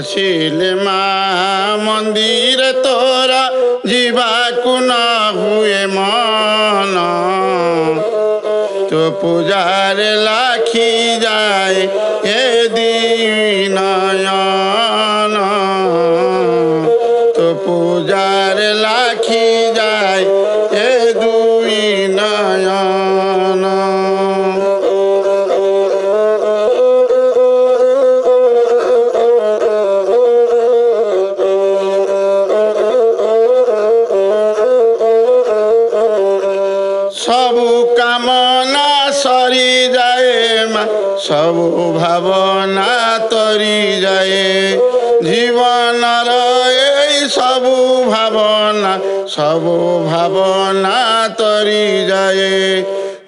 ଆସିଲେ ମା ମନ୍ଦିର ତୋର ଯିବାକୁ ନ ହୁଏ ମନ ତୋ ପୂଜାରେ ଲାଖି ଯାଏ ଏ ନୟନ ତୋ ପୂଜାରେ ଲାଖି ଯାଏ ଏ ଦୁଇ ନୟନ ସବୁ କାମନା ସରି ଯାଏ ମା ସବୁ ଭାବନା ତରି ଯାଏ ଜୀବନର ଏଇ ସବୁ ଭାବନା ତରି ଯାଏ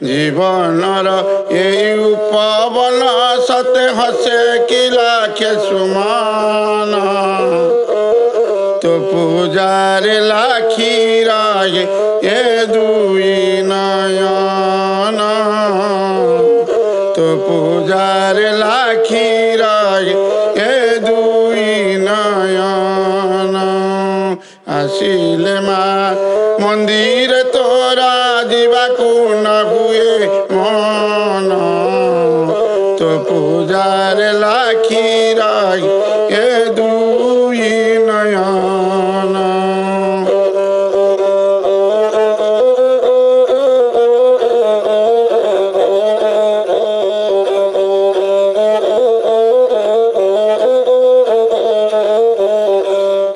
ଜୀବନର ଏଇ ଉପବନ ସତେ ହସେ କି ଲାଖେ ସୁମନ ତୋ ପୂଜାରେ ଲାଖି ରହେ ଏ ଦୁଇ ନୟନ ତୋ ପୂଜାରେ ଲାଖି ରହେ ଏ ଦୁଇ ନୟନ ଆସିଲେ ମା ମନ୍ଦିର ତୋରା ଯିବାକୁ ନ ହୁଏ ମନ ତୋ ପୂଜାରେ ଲାଖି ରହେ ଏ ଦୁଇ ନୟନ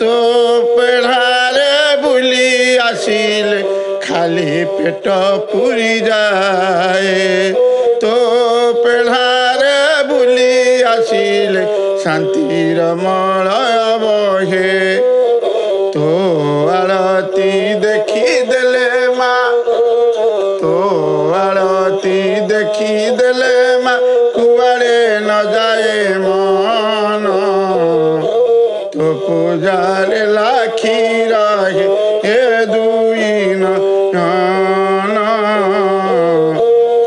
ତୋ ପେଢ଼ାରେ ବୁଲି ଆସିଲେ ଖାଲି ପେଟ ପୁରି ଯାଏ ତୋ ପେଢ଼ାରେ ବୁଲି ଆସିଲେ ଶାନ୍ତିର ମଳୟ ବହେ ତୋ ଆଳତି ଦେଖିଦେଲେ ମା ତୋ ଆଳତି ଦେଖିଦେଲେ ମା କୁଆଡ଼େ ନ ଯାଏ ମନ ତୋ ପୂଜାରେ ଲାଖି ରହେ ଏ ଦୁଇ ନୟନ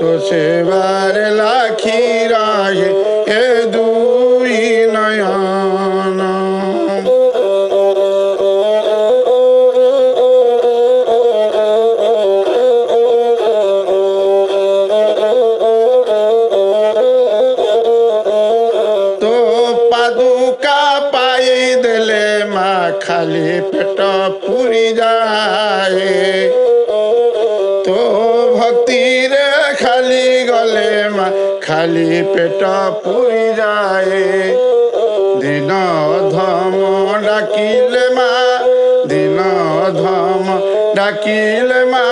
ତୋ ସେବାରେ ଲାଖି ରହେ ଏ ଦୁଇ ନୟନ ତୋ ପାଦୁକା ପାଇ ଦେଲେ ମା ଖାଲି ପେଟ ପୁରି ଯାଏ ତୋ ଭକ୍ତିରେ ଖାଲି ଗଲେ ମା ଖାଲି ପେଟ ପୁରି ଯାଏ ଦିନ ଧମ ଡାକିଲେ ମା ଦିନ ଧମ ଡାକିଲେ ମା